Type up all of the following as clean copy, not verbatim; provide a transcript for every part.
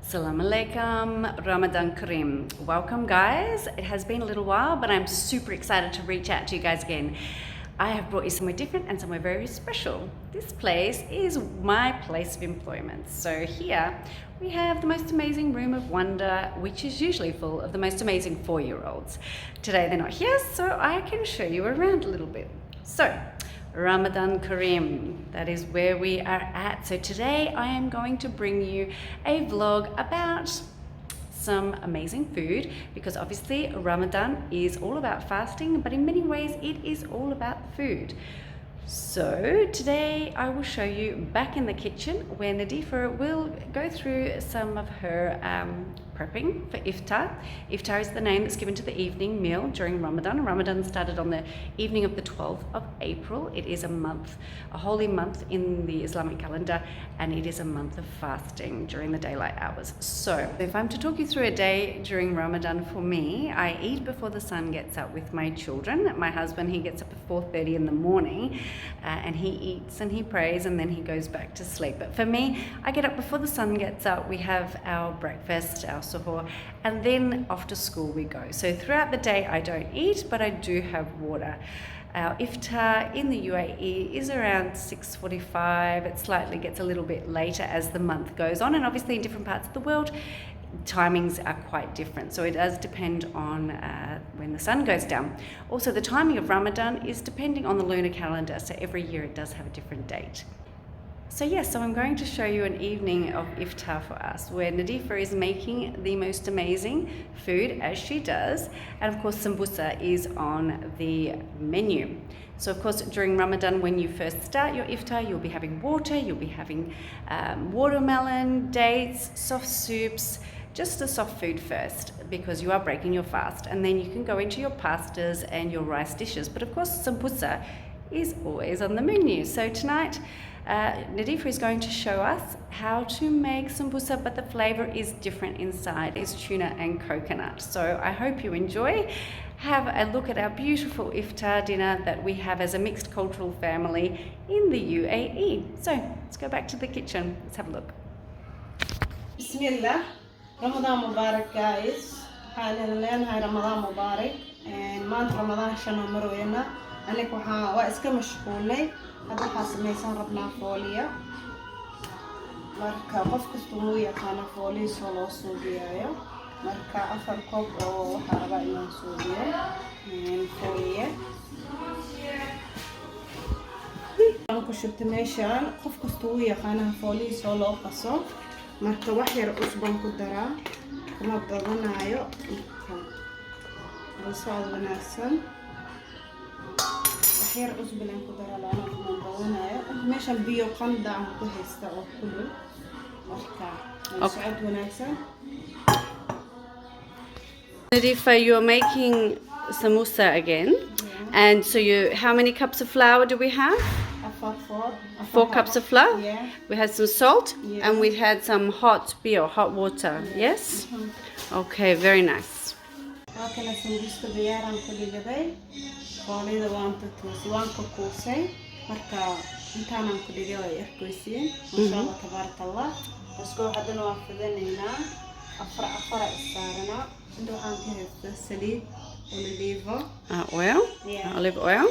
Assalamu alaikum, Ramadan Kareem. Welcome guys. It has been a little while, but I'm super excited to reach out to you guys again. I have brought you somewhere different and somewhere very special. This place is my place of employment. So here we have the most amazing room of wonder, which is usually full of the most amazing 4-year-olds. Today they're not here, so I can show you around a little bit. So, Ramadan Kareem, that is where we are at. So today I am going to bring you a vlog about some amazing food, because obviously Ramadan is all about fasting, but in many ways it is all about food. So today I will show you back in the kitchen where Nadifa will go through some of her prepping for Iftar. Iftar is the name that's given to the evening meal during Ramadan. Ramadan started on the evening of the 12th of April. It is a month, a holy month in the Islamic calendar, and it is a month of fasting during the daylight hours. So if I'm to talk you through a day during Ramadan for me, I eat before the sun gets up with my children. My husband, he gets up at 4:30 in the morning and he eats and he prays and then he goes back to sleep. But for me, I get up before the sun gets up. We have our breakfast, our suhoor, and then off to school we go. So throughout the day I don't eat, but I do have water. Our Iftar in the UAE is around 6:45. It slightly gets a little bit later as the month goes on, and obviously in different parts of the world timings are quite different, so it does depend on when the sun goes down. Also, the timing of Ramadan is depending on the lunar calendar, so every year it does have a different date. So yes, so I'm going to show you an evening of Iftar for us, where Nadifa is making the most amazing food, as she does, and of course Sambusa is on the menu. So of course during Ramadan, when you first start your Iftar, you'll be having water, you'll be having watermelon, dates, soft soups, just the soft food first, because you are breaking your fast, and then you can go into your pastas and your rice dishes. But of course Sambusa is always on the menu. So tonight Nadifa is going to show us how to make sambusa, but the flavor is different inside. It's tuna and coconut. So I hope you enjoy. Have a look at our beautiful Iftar dinner that we have as a mixed cultural family in the UAE. So let's go back to the kitchen. Let's have a look. Bismillah. Ramadan Mubarak, guys. Hi Ramadan Mubarak. And month Ramadan shana marwena. Anik waa iska mashquulnay. Hadda waxaa samaysan rabnaa fooliya. Marka qof kasta wuu yaqaana fooliya soo loo suubiyaayo. Marka 4 koob oo waxaa rabaa inaan suubiyo fooliya. Aan ku shubtay meeshaan qof kasta wuu yaqaana fooliya soo loo qaso. Marka wax yar cusbaan ku daraa. Kuma badanayo. Soo wanaagsan. خير عزب لان كدر لأنا كمان بونايا ماشى البيو قندع كهستا أو كله مركا سعد وناسا. Nadifa, you're making samosa again, and so how many cups of flour do we have? 4 cups of flour. Yeah. We had some salt, and we had some hot water. Yes. Okay, very nice. Okay, sambusa diyaran kulli gaday. Foolida waan ka kuusay. Marka intaan ku dhigay way arkaysiin. Masha Allah tabarakallah. Isku hadana waan fidaneynaa. afar isaarana. Inta waxaan ka haystaa saliid oil. Yeah. Olive oil.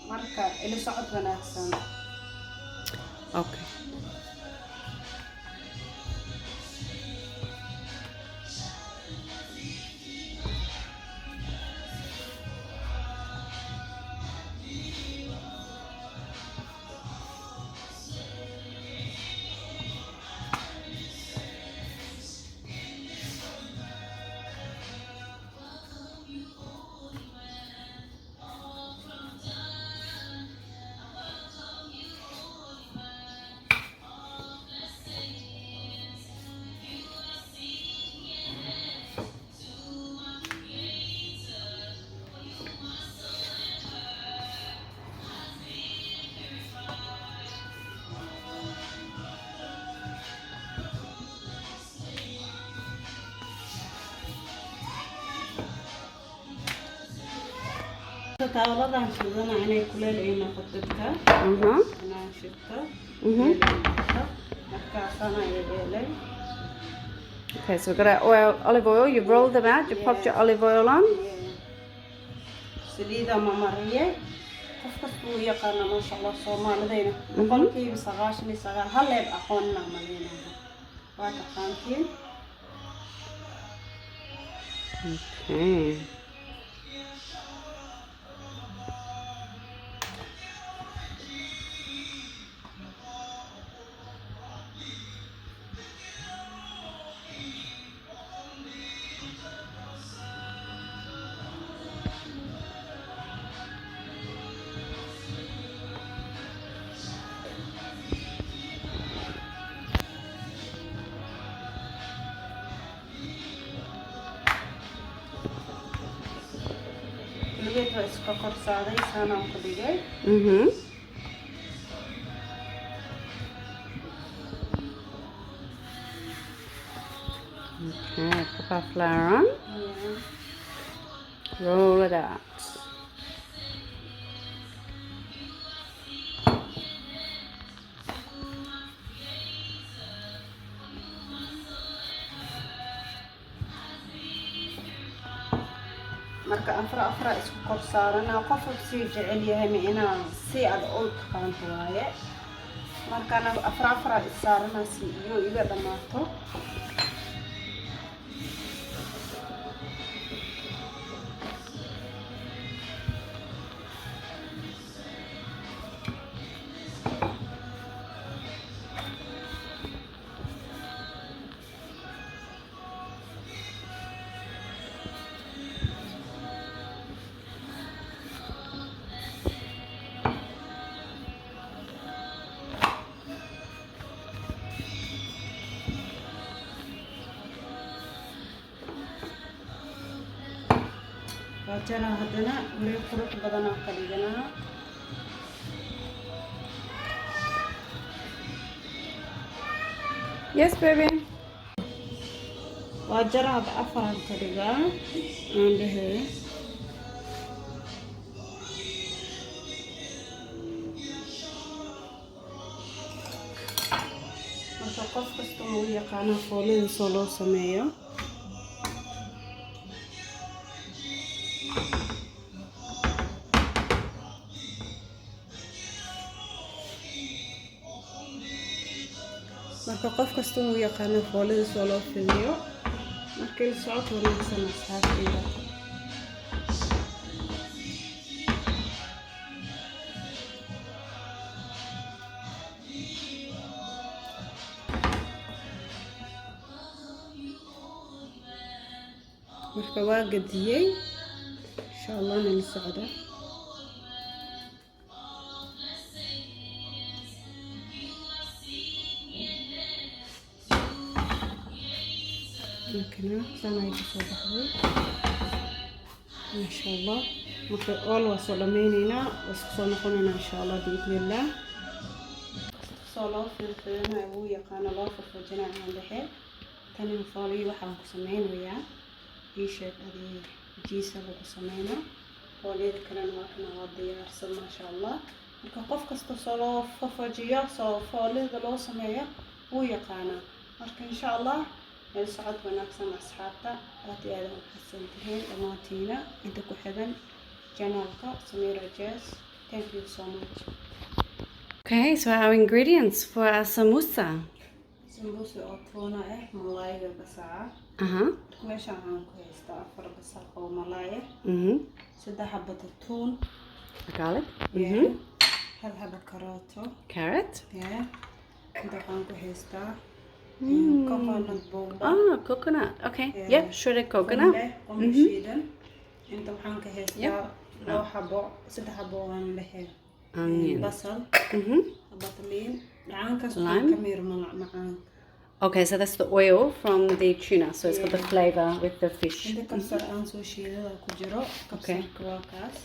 Marka ila socod wanaagsan. Okay. Taawladan shidana inay kuleel ay noqoto inaan shidto markaasana yeelay Okay, so we've got our olive oil. You've rolled them out. You've popped your olive oil on. سليدة ممرية قفقة طوية قرنا ما شاء الله صومالدينا بقول كي بسغاشني سغال هلا يبقى قونا ملينا واتقانتين. Okay. لقيت اسكوكر صادي سانا مقديجي. Okay, put our flour on. Roll it out. marka afra isku kor saarana qofka si jecel yahay ma inaan si aad u taqaanto waaye marka afra saarana si iyo iga dhamaato. وجنا هدنا وليفرق بدنا قليلنا. Yes, baby. وجرا بأفران كريجا عنده. مسقف كستموية كان فولين سولو سمية. marka qof kasta uu yaqaan foolada soo loo fidiyo markii la socod wanaagsan asxaabtayda. marka waa gadiyay insha Allah nala socda. ممكن سنة يجسوا بحضي ما شاء الله. ممكن أول وصل مينينا وسقصنا قلنا إن شاء الله بإذن الله. صلاة في الفيلم أبويا كان الله في الفجنة عند حيل تاني مصاري وحنا قسمين وياه يشهد هذه جيس أبو قسمينه وليد كنا معنا وضيع أرسل ما شاء الله. ممكن قف كست صلاة ففجية صلاة فولد الله سمية ويقانا ممكن إن شاء الله. السعد ونكسن أصحابتا أتي أنا حسنتين أماتينا أنت كحبن جنالك سميرة جيس. Thank you so much. Okay, so our ingredients for our samosa. Sambusa أو tuna ملاية بساعة. كويش عن كويس تأفر بساعة أو ملاية. سد حبة التون. Garlic. هل حبة كاروتو. Carrot. Yeah. أنت عن كويس تا. coconut bomba. Ah, coconut. Okay. Yeah. Yep, shredded coconut. انت وحان كهيستا لو حبو سد حبو عن لحين Onion. بصل بطلين معان Lime. كمير معان. Okay, so that's the oil from the tuna. So it's got the flavor with the fish. انت كسر انسو شيدا كجرو كسر كواكاس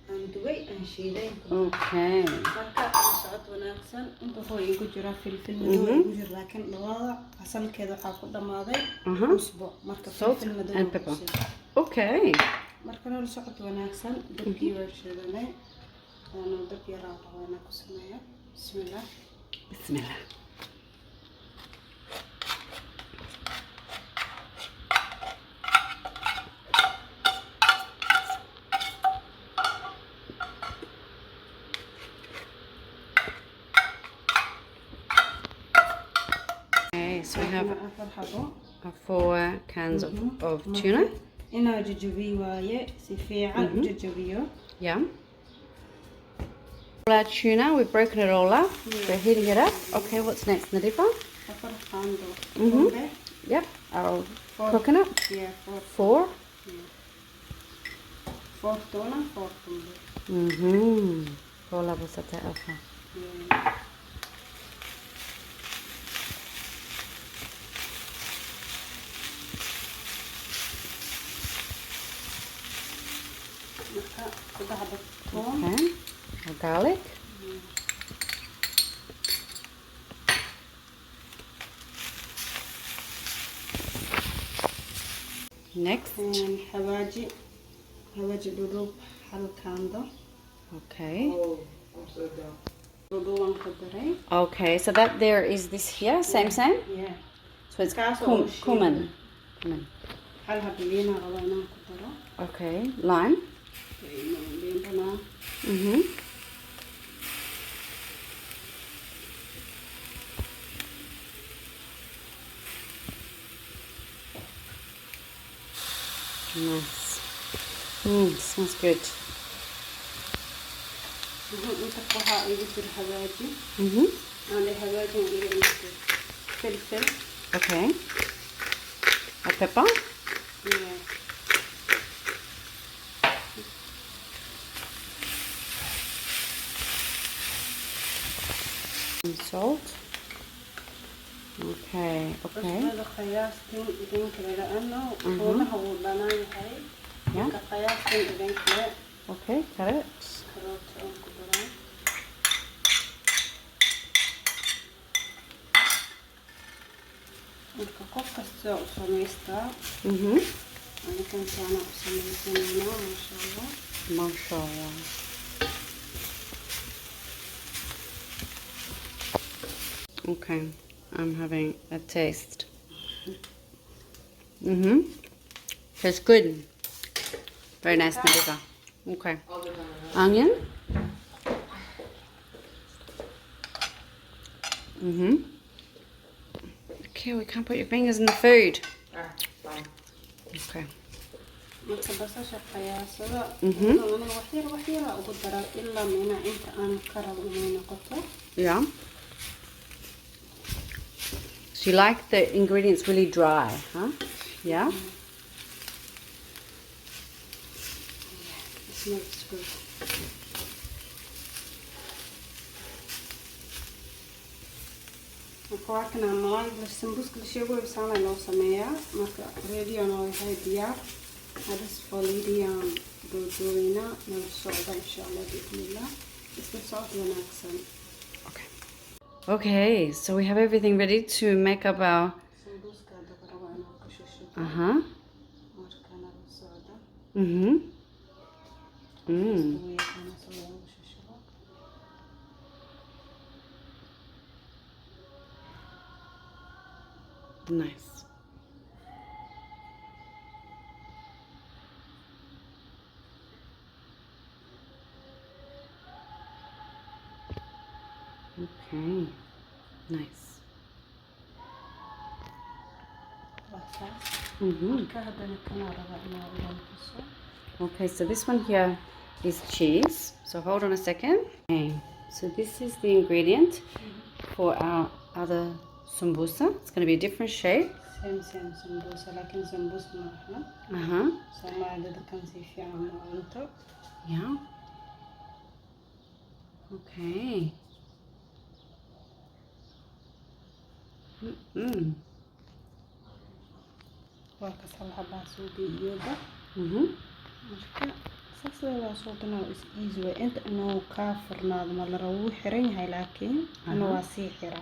اندوي انشيدين. Okay. marka socod wanaagsan inta hooyo ku jira filfil madow ku jira laakiin dhawaa asalkeeda waxa ku dhamaaday usbuuc marka filfil madow and pepper. Okay. marka la socod wanaagsan dabkii warshadanay oo dab yar ah ku sameeyo. bismillah. Bismillah. So we have afar xabo 4 cans of tuna. inaa jajabiyo waaye si fiican u jajabiyo. Yeah. All our tuna, we've broken it all up. We're heating it up. Okay, what's next, Nadifa? afar xando. Yep, our coconut. Yeah, 4. 4 tuna, 4 tumbe. Kola busate alfa. Okay, our garlic. Next. And hawaji duduk hal kando. Okay. Duduk ku daray. Okay, so that there is this here, same. Yeah. So it's cumin. Hal habilina rabo inaan ku daro. Okay, lime. Liin dhanaan. Nice. Smells good. Inta waxaa igu jira hawaaji. Aan hawaaji iga inta filfil. Okay. A pepper. Yeah. And salt. Okay. هذا قياستين إذن كذا لأنه طولها وضمان هاي. كقياستين إذن كذا. Okay, carrots. كروت أو كبران. الكوكو كسر سميستا. أنا كنت أنا سميسنا ما شاء الله. ما شاء الله. Okay, I'm having a taste. Tastes good. Very nice, Nadifa. Okay. Onion. Okay, we can't put your fingers in the food. Okay. بصاشة قياسة. أنا وحيرة أقدر إلا من أنت أنا كرر من قطة. Yeah. So you like the ingredients really dry, huh? Yeah? It smells good. وكواكنا ملاي بالسمبوس كل شيء يقول بسانا لو سمية مركا راديو أنا هاي ديار هذا سفاليدي دورينا من الصعودة إن شاء الله بإذن الله بس بالصعود وناكسن. Okay, so we have everything ready to make up our... Nice. Okay, nice. Okay, so this one here is cheese. So hold on a second. Okay, so this is the ingredient for our other sambusa. It's going to be a different shape. Same sambusa, لكن sambusa نحن. سما هذا كان في عم أنت. Yeah. Okay. وكسرها باسودي يوبا. مشكلة. سأصير صوتنا إيزوي أنت إنه كافر ناظم الله روح رين هاي لكن أنا واسيحرة.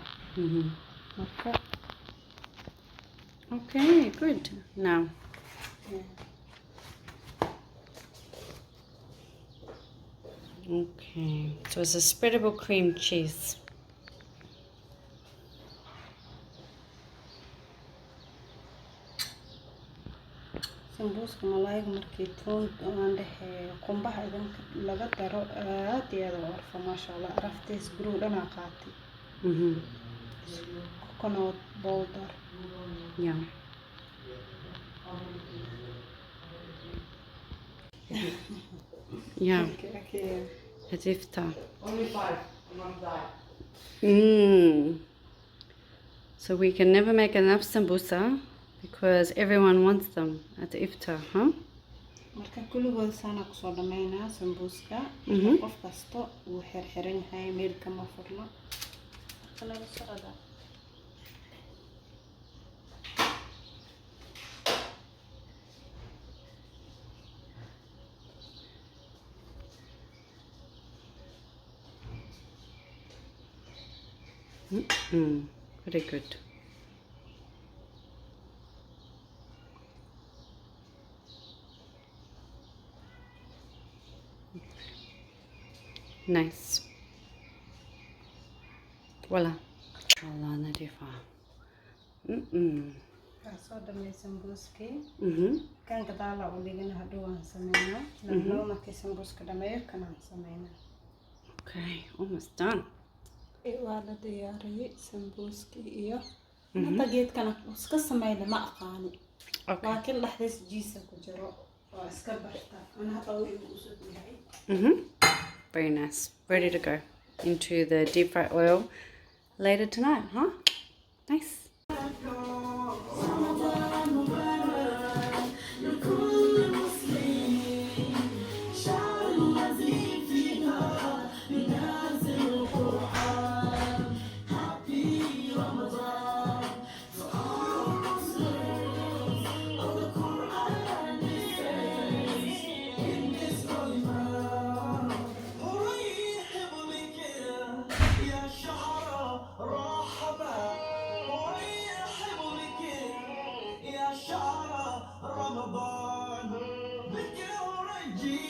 Okay. Okay, good. Now. Okay, so it's a spreadable cream cheese. Sambusa malaayga markii عنده qumbaha idinka laga daro aad iyo aad u arfa maasha Allah araftiis guru dhana qaatay coconut powder Yeah. Yeah. Okay. At Iftar. Only 5. Not that. So we can never make enough sambusa because everyone wants them at Iftar, huh? marka kulligood saana kusoo dhamaynaa sambuuska qof kasta uu xirxiran yahay meel kama furno kala socda Very good. Nice. Voila. Allah Nadifa. soo dhamay sambuuskii kan gadaala u dhigana hadhow aan sameynaa laba markii sambuuska dhameeyo kanaan sameynaa. Okay, almost done. waa la diyaariyay sambuuskii iyo hadda geedkana iska sameeyna ma aqaani laakiin dhaxdiis jiisa ku jiro waa iska baxta ana hadda uu igu soo yahay. Very nice. Ready to go into the deep fry oil later tonight, huh? Nice. Ramadan Mubarak لكل مسلم شهر الذي فيها بنازل القرآن. Happy Ramadan to all Muslims. All the Quran says in this holy month. أرحب بك يا شهر رحمة. أرحب بك يا شهر رمضان. بك أرجي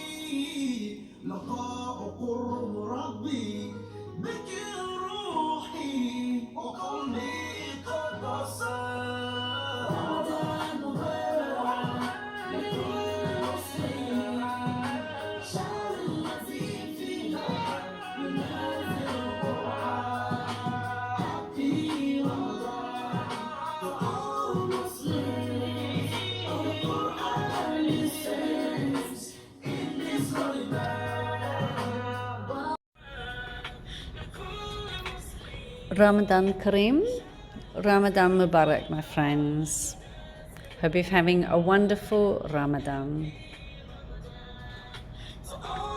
لقاء قرب ربي. بك روحي وقلبي قد صار. رمضان مبارك لكل مسلم شهر الذي فيها ينزل القرآن. Happy Ramadan to all Muslims. All the Quran says in this holy month. Ramadan Kareem, Ramadan Mubarak, my friends. Hope you're having a wonderful Ramadan. To all